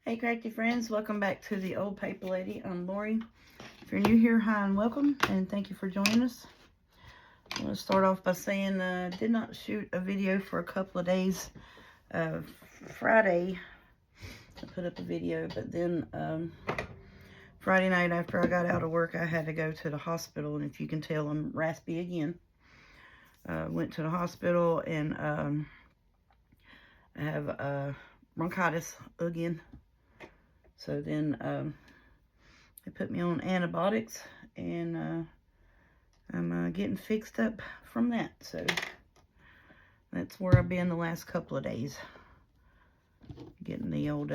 Hey crafty friends, welcome back to the Old Paper Lady. I'm Lori. If you're new here, hi and welcome, and thank you for joining us. I'm going to start off by saying I did not shoot a video for a couple of days. Friday, I put up a video, but then Friday night after I got out of work, I had to go to the hospital, and if you can tell, I'm raspy again. Went to the hospital, and I have bronchitis again. So then they put me on antibiotics, and I'm getting fixed up from that. So that's where I've been the last couple of days, getting the old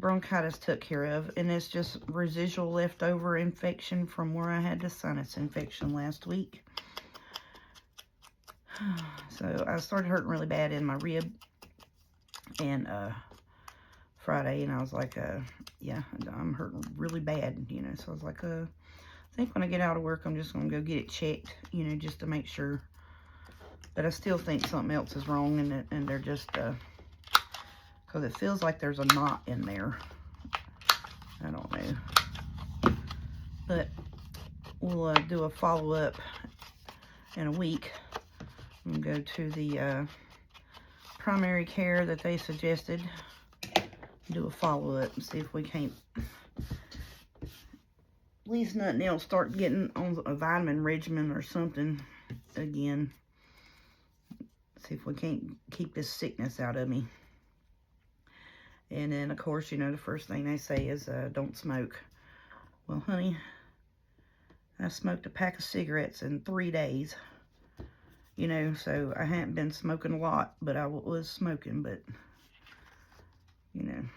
bronchitis took care of, and it's just residual leftover infection from where I had the sinus infection last week. So I started hurting really bad in my rib, and Friday, and I was like, yeah, I'm hurting really bad, so I was like, I think when I get out of work, I'm just going to go get it checked, just to make sure. But I still think something else is wrong, and they're just, because it feels like there's a knot in there. I don't know. But we'll do a follow-up in a week. I'm going to go to the primary care that they suggested. Do a follow-up and see if we can't, at least nothing else, start getting on a vitamin regimen or something again. See if we can't keep this sickness out of me. And then, of course, the first thing they say is don't smoke. Well, honey, I smoked a pack of cigarettes in 3 days. So I hadn't been smoking a lot, but I was smoking, but, And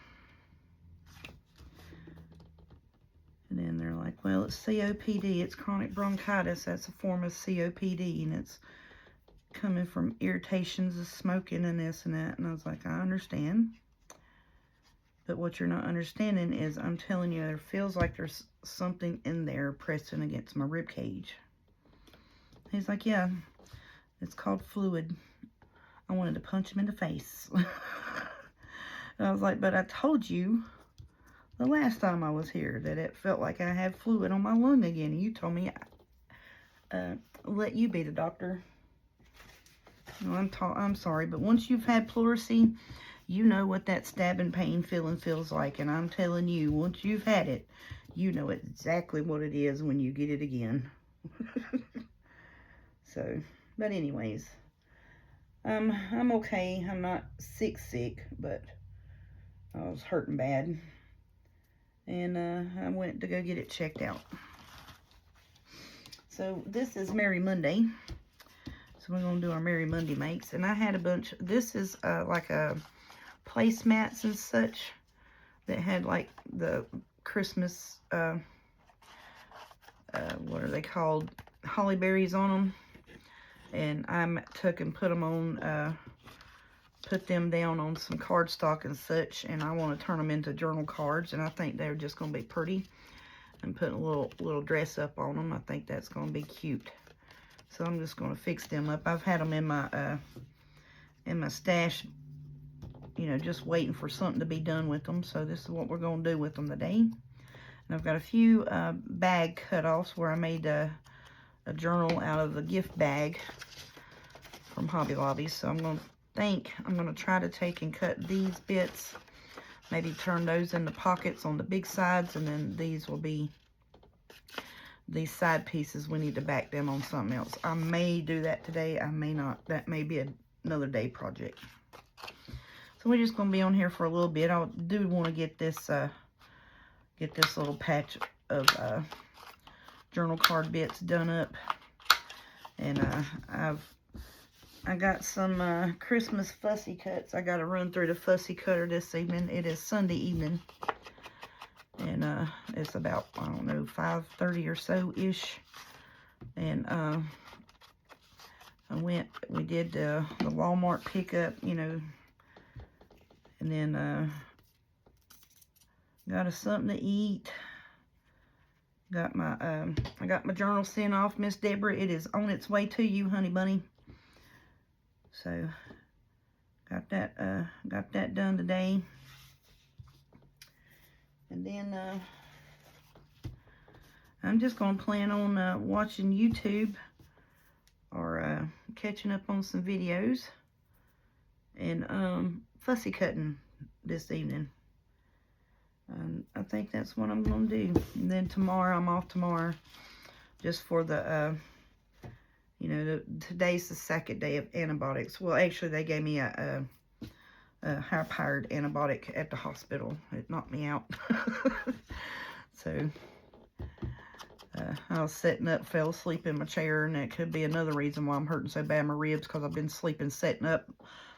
then they're like, well, it's COPD. It's chronic bronchitis. That's a form of COPD, and it's coming from irritations of smoking and this and that. And I was like, I understand. But what you're not understanding is I'm telling you, there feels like there's something in there pressing against my rib cage. He's like, yeah, it's called fluid. I wanted to punch him in the face. And I was like, but I told you the last time I was here that it felt like I had fluid on my lung again. And you told me, let you be the doctor. No, I'm sorry, but once you've had pleurisy, you know what that stabbing pain feeling feels like. And I'm telling you, once you've had it, you know exactly what it is when you get it again. So, but anyways, I'm okay. I'm not sick, but I was hurting bad. And I went to go get it checked out. So this is Merry Monday. So we're going to do our Merry Monday makes. And I had a bunch. This is like a placemats and such that had like the Christmas, what are they called? Holly berries on them. And I took and put them on, put them down on some cardstock and such. And I want to turn them into journal cards. And I think they're just going to be pretty. And putting a little dress up on them. I think that's going to be cute. So I'm just going to fix them up. I've had them in my stash, just waiting for something to be done with them. So this is what we're going to do with them today. And I've got a few bag cutoffs where I made a journal out of the gift bag from Hobby Lobby. So I'm going to try to take and cut these bits. Maybe turn those into pockets on the big sides, and then these will be these side pieces. We need to back them on something else. I may do that today. I may not. That may be another day project. So we're just going to be on here for a little bit. I do want to get this little patch of journal card bits done up. And I got some Christmas fussy cuts. I got to run through the fussy cutter this evening. It is Sunday evening. And it's about, I don't know, 5:30 or so-ish. And we did the Walmart pickup, and then got us something to eat. I got my journal sent off, Miss Deborah. It is on its way to you, honey bunny. So, got got that done today. And then I'm just gonna plan on watching YouTube or catching up on some videos and fussy cutting this evening. I think that's what I'm gonna do. And then tomorrow, I'm off tomorrow just for the you know, today's the second day of antibiotics. Well, actually, they gave me a high-powered antibiotic at the hospital. It knocked me out. So, I was sitting up, fell asleep in my chair, and that could be another reason why I'm hurting so bad in my ribs, because I've been sleeping sitting up,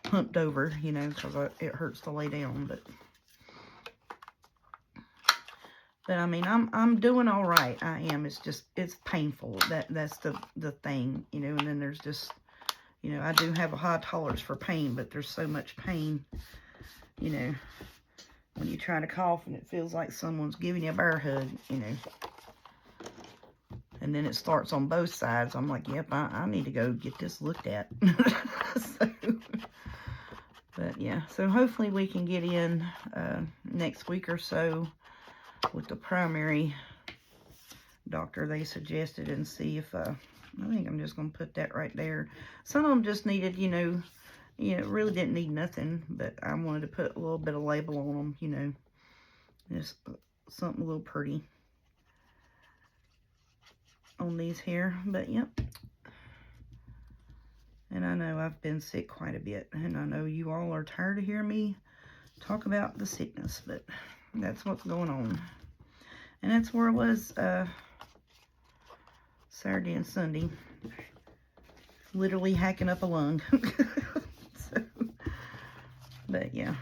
humped over, you know, because it hurts to lay down. But I mean, I'm doing all right. I am. It's just, it's painful. That's the thing, you know. And then there's just, you know, I do have a high tolerance for pain, but there's so much pain, you know, when you try to cough and it feels like someone's giving you a bear hug, you know. And then it starts on both sides. I'm like, yep, I need to go get this looked at. So, but yeah, so hopefully we can get in next week or so with the primary doctor they suggested, and see if I think I'm just gonna put that right there. Some of them just needed, you know, really didn't need nothing, but I wanted to put a little bit of label on them, you know, just something a little pretty on these here. But yep. And I know I've been sick quite a bit, and I know you all are tired of hearing me talk about the sickness, but that's what's going on. And that's where I was Saturday and Sunday, literally hacking up a lung. So, but yeah,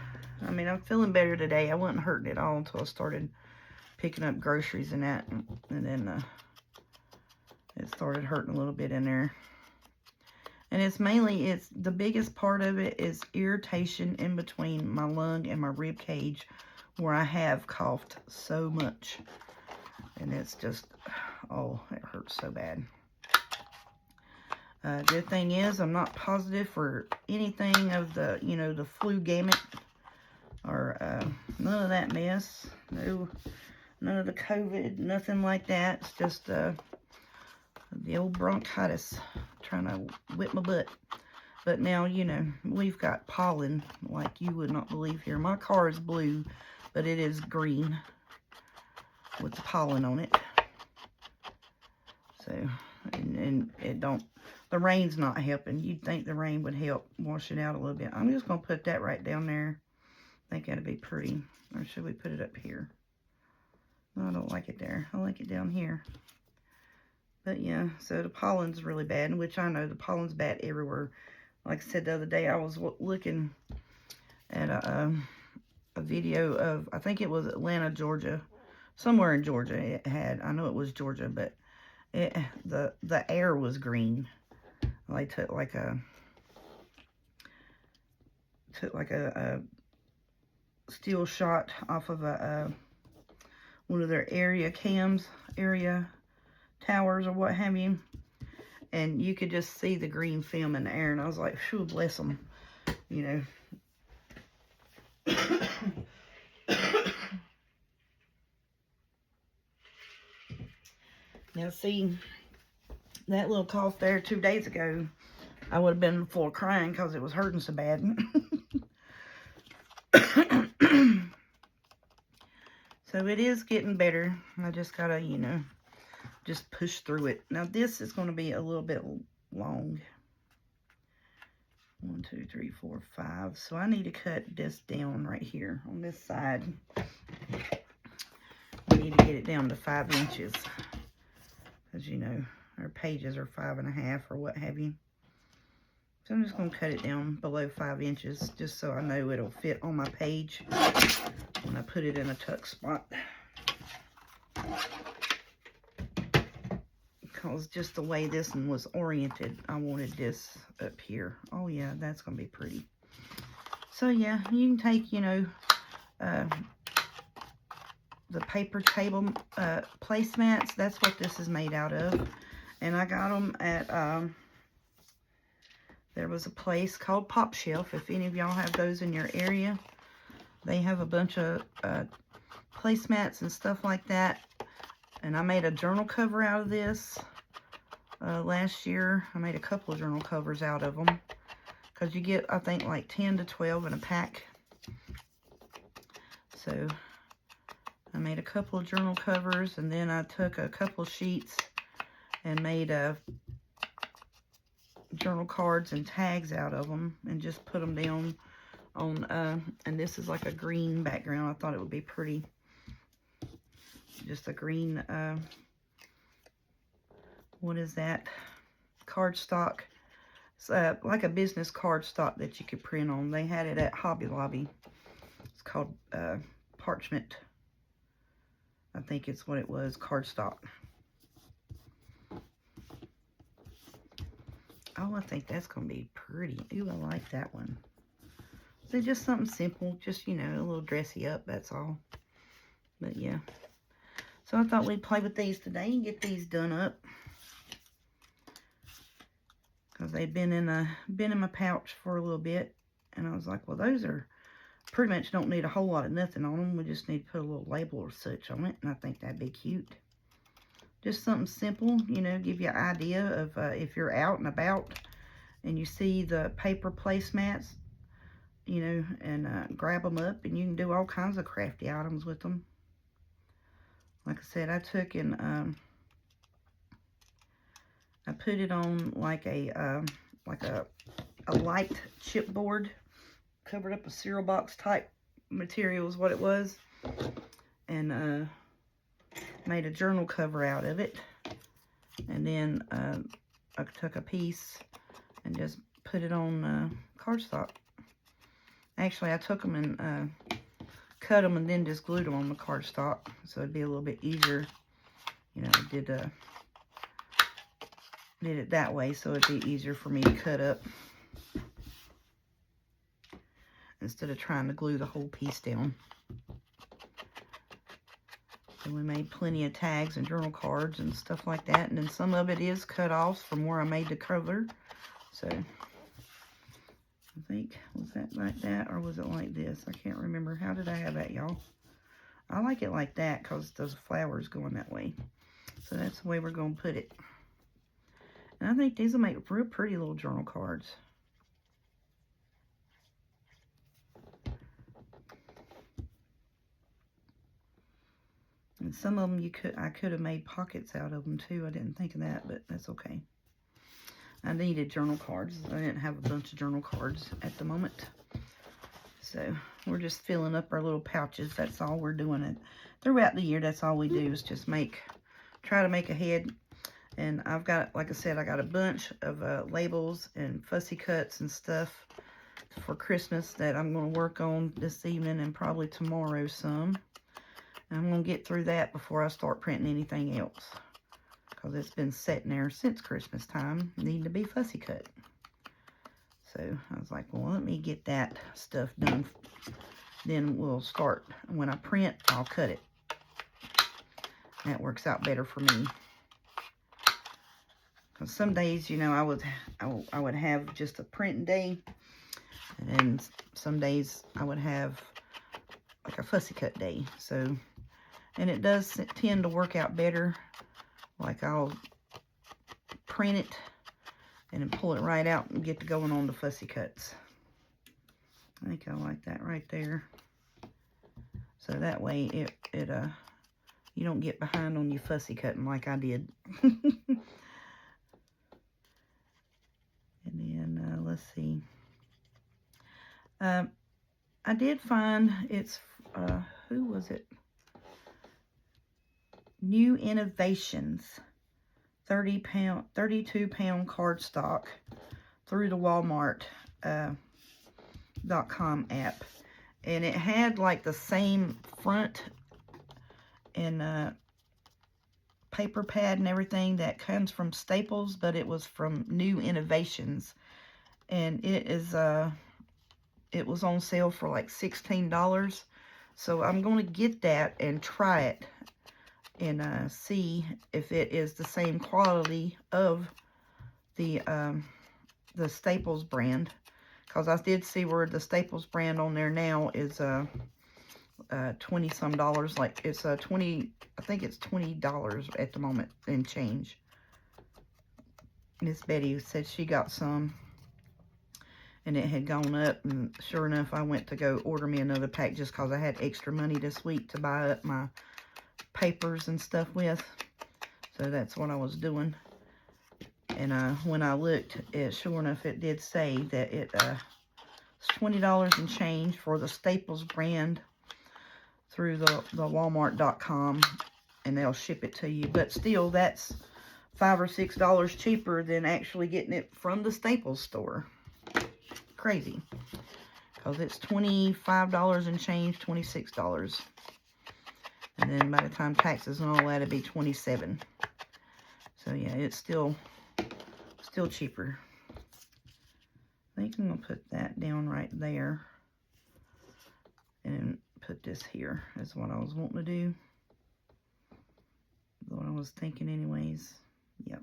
I mean, I'm feeling better today. I wasn't hurting at all until I started picking up groceries and that, and then it started hurting a little bit in there. And it's mainly, the biggest part of it is irritation in between my lung and my rib cage, where I have coughed so much. And it's just, oh, it hurts so bad. Good thing is, I'm not positive for anything of the, you know, the flu gamut, or none of that mess. No, none of the COVID, nothing like that. It's just the old bronchitis trying to whip my butt. But now, you know, we've got pollen like you would not believe here. My car is blue, but it is green with the pollen on it. So, and it don't, the rain's not helping. You'd think the rain would help wash it out a little bit. I'm just going to put that right down there. I think that'd be pretty. Or should we put it up here? No, I don't like it there. I like it down here. But yeah, so the pollen's really bad, which I know the pollen's bad everywhere. Like I said the other day, I was looking at a video of, I think it was Atlanta, Georgia. Somewhere in Georgia it had, I know it was Georgia, but the air was green. They took like a still shot off of one of their area towers or what have you, and you could just see the green film in the air, and I was like, phew, bless them, you know. Now see, that little cough there 2 days ago, I would have been on the floor crying because it was hurting so bad. So it is getting better. I just gotta, you know, just push through it. Now this is going to be a little bit long. 1, 2, 3, 4, 5. So I need to cut this down right here on this side. We need to get it down to 5 inches. As you know, our pages are 5.5 or what have you. So I'm just going to cut it down below 5 inches, just so I know it'll fit on my page when I put it in a tuck spot. Because just the way this one was oriented, I wanted this up here. Oh yeah, that's going to be pretty. So yeah, you can take, you know, the paper table placemats. That's what this is made out of. And I got them at there was a place called Pop Shelf. If any of y'all have those in your area, they have a bunch of placemats and stuff like that. And I made a journal cover out of this last year. I made a couple of journal covers out of them, because you get, I think, like 10 to 12 in a pack. So I made a couple of journal covers, and then I took a couple of sheets and made journal cards and tags out of them, and just put them down on, and this is like a green background. I thought it would be pretty. Just a green, what is that? Cardstock. It's like a business cardstock that you could print on. They had it at Hobby Lobby. It's called parchment. I think it's what it was, cardstock. Oh, I think that's going to be pretty. Ooh, I like that one. So just something simple. Just, you know, a little dressy up, that's all. But, yeah. So I thought we'd play with these today and get these done up. Because they've been in my pouch for a little bit. And I was like, well, those are pretty much don't need a whole lot of nothing on them. We just need to put a little label or such on it. And I think that'd be cute. Just something simple, you know, give you an idea of if you're out and about and you see the paper placemats, you know, and grab them up, and you can do all kinds of crafty items with them. Like I said, I took and I put it on like a light chipboard, covered up a cereal box type material is what it was, and made a journal cover out of it. And then I took a piece and just put it on cardstock. Actually, I took them and cut them and then just glued them on the cardstock, so it'd be a little bit easier. You know, I did it that way, so it'd be easier for me to cut up instead of trying to glue the whole piece down. And we made plenty of tags and journal cards and stuff like that. And then some of it is cut off from where I made the cover. So, I think, was that like that or was it like this? I can't remember. How did I have that, y'all? I like it like that because those flowers going that way. So that's the way we're going to put it. And I think these will make real pretty little journal cards. And some of them I could have made pockets out of them too. I didn't think of that, but that's okay. I needed journal cards. I didn't have a bunch of journal cards at the moment. So we're just filling up our little pouches. That's all we're doing it throughout the year. That's all we do is just try to make a head. And I've got, like I said, I got a bunch of labels and fussy cuts and stuff for Christmas that I'm going to work on this evening and probably tomorrow some. And I'm going to get through that before I start printing anything else, because it's been sitting there since Christmas time, needing to be fussy cut. So I was like, well, let me get that stuff done. Then we'll start. When I print, I'll cut it. That works out better for me. Because some days, you know, I would have just a printing day. And then some days I would have like a fussy cut day. So, and it does tend to work out better. Like I'll print it and then pull it right out and get to going on the fussy cuts. I think I like that right there. So that way you don't get behind on your fussy cutting like I did. And then let's see. I did find it's who was it? New Innovations 32-pound cardstock through the Walmart.com app, and it had like the same front and paper pad and everything that comes from Staples, but it was from New Innovations, and it was on sale for like $16. So I'm going to get that and try it and see if it is the same quality of the the Staples brand, because I did see where the Staples brand on there now is 20 some dollars. Like it's I think it's $20 at the moment in change. Miss Betty said she got some and it had gone up, and sure enough I went to go order me another pack just because I had extra money this week to buy up my papers and stuff with. So that's what I was doing. And when I looked, sure enough, it did say that it's $20 and change for the Staples brand through the Walmart.com, and they'll ship it to you. But still, that's $5 or $6 cheaper than actually getting it from the Staples store. Crazy. Because it's $25 and change, $26. And then by the time taxes and all that, it'd be $27. So yeah, it's still cheaper. I think I'm going to put that down right there. And put this here is what I was wanting to do. What I was thinking anyways. Yep.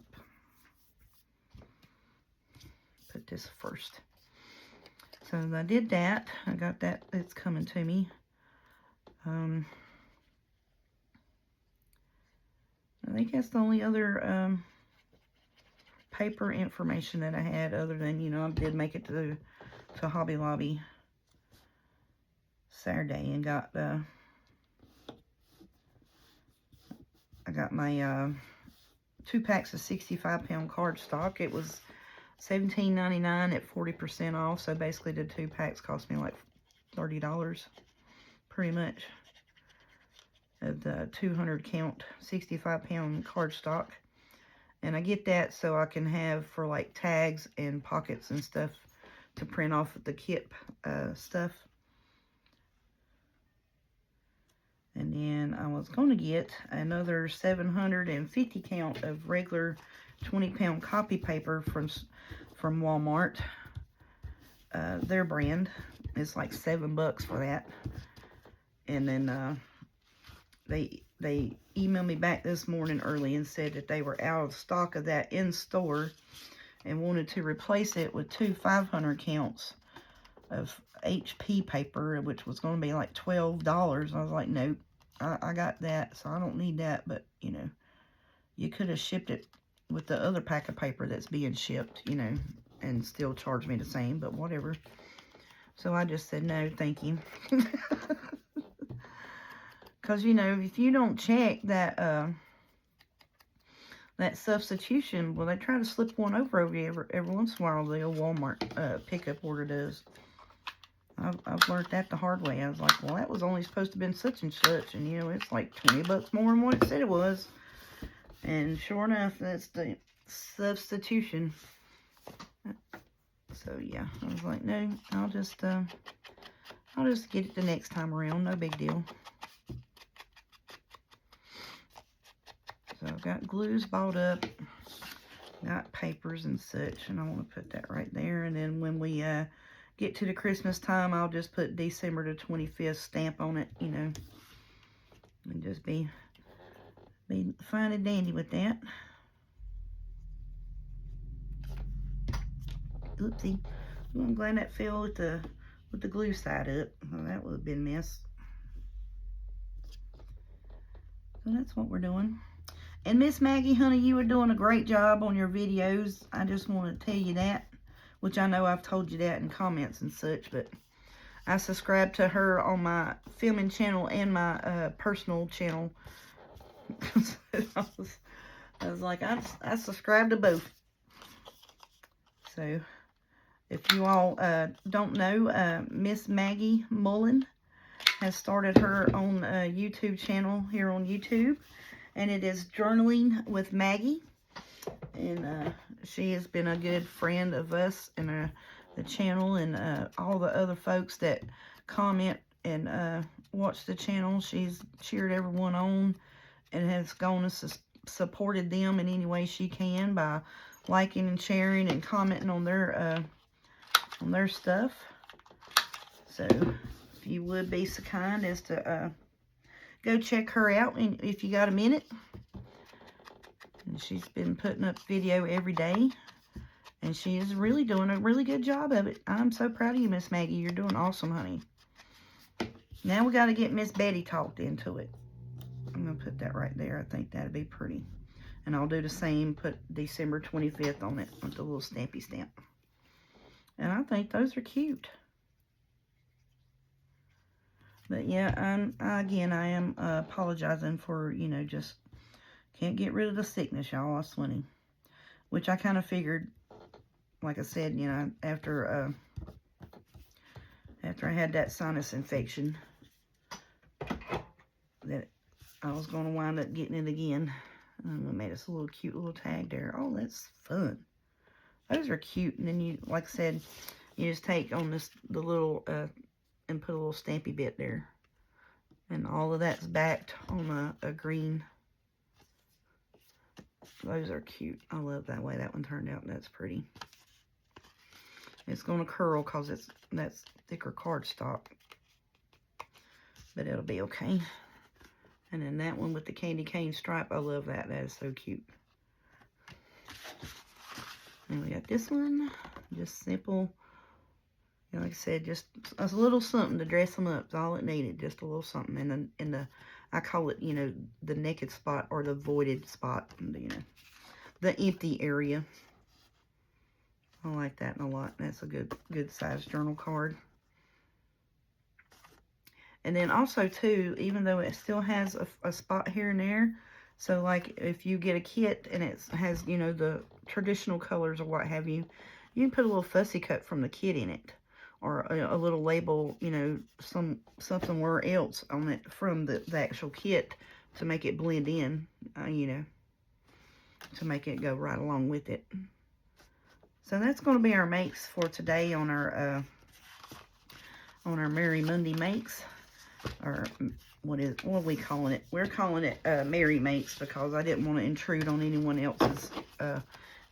Put this first. So I did that. I got that. It's coming to me. I think that's the only other paper information that I had, other than, you know, I did make it to Hobby Lobby Saturday and got I got my 2 packs of 65-pound cardstock. It was $17.99 at 40% off. So basically the 2 packs cost me like $30 pretty much of the 200 count 65-pound cardstock. And I get that so I can have for like tags and pockets and stuff to print off of the Kip stuff. And then I was going to get another 750 count of regular 20-pound copy paper from Walmart. Their brand is like $7 for that. And then they emailed me back this morning early and said that they were out of stock of that in store and wanted to replace it with 2 500 counts of HP paper, which was going to be like $12. I was like, nope, I got that, so I don't need that. But, you know, you could have shipped it with the other pack of paper that's being shipped, you know, and still charge me the same, but whatever. So I just said, no, thank you. Because, you know, if you don't check that that substitution, well, they try to slip one over you every once in a while, the old Walmart pickup order does. I've learned that the hard way. I was like, well, that was only supposed to have been such and such. And, you know, it's like $20 more than what it said it was. And sure enough, that's the substitution. So, yeah, I was like, no, I'll just get it the next time around. No big deal. So I've got glues bought up, got papers and such, and I want to put that right there. And then when we get to the Christmas time, I'll just put December the 25th stamp on it, you know, and just be fine and dandy with that. Oopsie. Well, I'm glad that fell with the glue side up. Well, that would have been a mess. So that's what we're doing. And Miss Maggie, honey, you were doing a great job on your videos. I just want to tell you that, which I know I've told you that in comments and such, but I subscribed to her on my filming channel and my personal channel. I was like, I subscribe to both. So, if you all don't know, Miss Maggie Mullen has started her own YouTube channel here on YouTube. And it is Journaling with Maggie. And she has been a good friend of us and the channel and all the other folks that comment and watch the channel. She's cheered everyone on and has gone and supported them in any way she can by liking and sharing and commenting on their stuff. So if you would be so kind as to go check her out if you got a minute. And she's been putting up video every day. And she is really doing a really good job of it. I'm so proud of you, Miss Maggie. You're doing awesome, honey. Now we got to get Miss Betty talked into it. I'm going to put that right there. I think that'd be pretty. And I'll do the same, put December 25th on it with the little stampy stamp. And I think those are cute. But yeah, again, I am apologizing for, you know, just can't get rid of the sickness, y'all. I sweating. Which I kind of figured, like I said, you know, after I had that sinus infection, that I was going to wind up getting it again. And we made us a little cute little tag there. Oh, that's fun. Those are cute. And then you, like I said, you just take on the little, and put a little stampy bit there. And all of that's backed on a green. Those are cute. I love that way that one turned out. That's pretty. It's going to curl because that's thicker cardstock. But it'll be okay. And then that one with the candy cane stripe, I love that. That is so cute. And we got this one, just simple. You know, like I said, just a little something to dress them up. That's all it needed, just a little something. And in the, I call it, you know, the naked spot or the voided spot. You know, the empty area. I like that a lot. That's a good size journal card. And then also, too, even though it still has a spot here and there, so, like, if you get a kit and it has, you know, the traditional colors or what have you, you can put a little fussy cut from the kit in it. Or a little label, you know, somewhere else on it from the actual kit to make it blend in, you know, to make it go right along with it. So that's going to be our makes for today on our Merry Monday makes. Or what are we calling it? We're calling it Merry Makes because I didn't want to intrude on anyone else's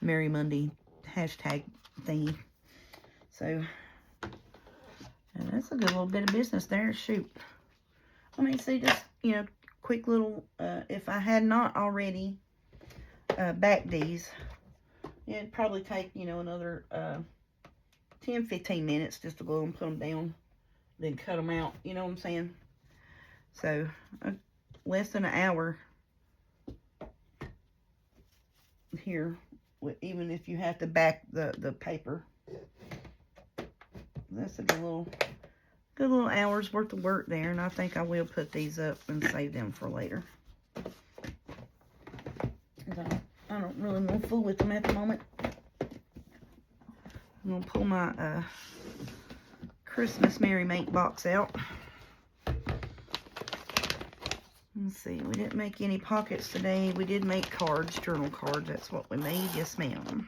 Merry Monday hashtag thingy. So, and that's a good little bit of business there. Shoot. I mean, see, just, you know, quick little, if I had not already backed these, it'd probably take, you know, another 10-15 minutes just to go and put them down, then cut them out, you know what I'm saying? So, less than an hour here, even if you have to back the paper. That's a good little hour's worth of work there, and I think I will put these up and save them for later. I don't really want to fool with them at the moment. I'm going to pull my Christmas Merry Make box out. Let's see, we didn't make any pockets today. We did make cards, journal cards. That's what we made. Yes, ma'am. I'm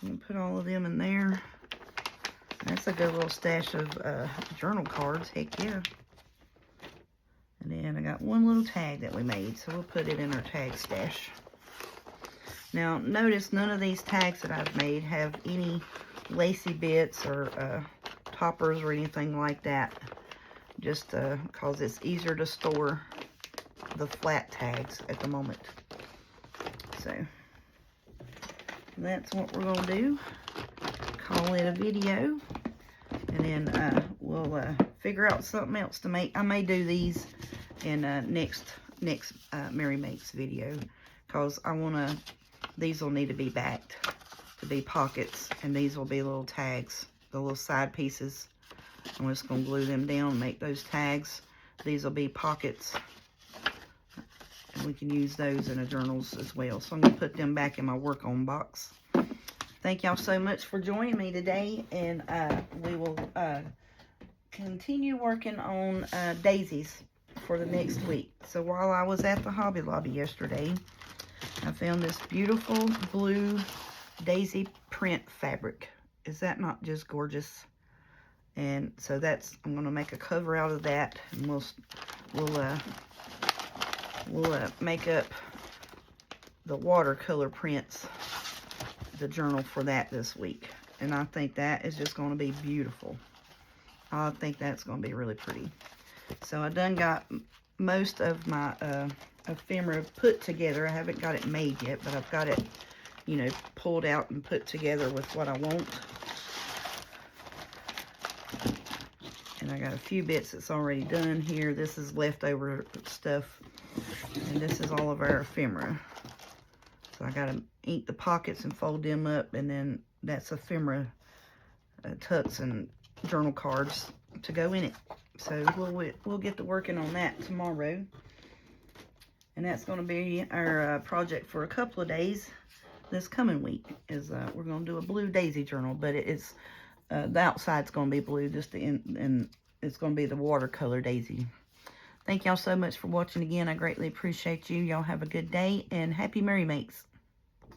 going to put all of them in there. That's a good little stash of journal cards. Heck yeah. And then I got one little tag that we made, so we'll put it in our tag stash. Now, notice none of these tags that I've made have any lacy bits or toppers or anything like that. Just because it's easier to store the flat tags at the moment. So, that's what we're going to do. Call it a video. And then we'll figure out something else to make. I may do these in next Merry Makes video. Because I want to, these will need to be backed to be pockets. And these will be little tags, the little side pieces. I'm just going to glue them down and make those tags. These will be pockets. And we can use those in the journals as well. So I'm going to put them back in my work on box. Thank y'all so much for joining me today. And we will continue working on daisies for the next week. So while I was at the Hobby Lobby yesterday, I found this beautiful blue daisy print fabric. Is that not just gorgeous? And so that's, I'm going to make a cover out of that, and we'll make up the watercolor prints, the journal for that this week. And I think that is just going to be beautiful. I think that's going to be really pretty. So I done got most of my ephemera put together. I haven't got it made yet, but I've got it you know, pulled out and put together with what I want. And I got a few bits that's already done here. This is leftover stuff. And this is all of our ephemera. So I got to ink the pockets and fold them up. And then that's ephemera tucks and journal cards to go in it. So we'll get to working on that tomorrow. And that's going to be our project for a couple of days this coming week. Is we're going to do a blue daisy journal. But it's the outside's going to be blue. Just the and it's going to be the watercolor daisy. Thank y'all so much for watching again. I greatly appreciate you. Y'all have a good day and happy Merry Makes.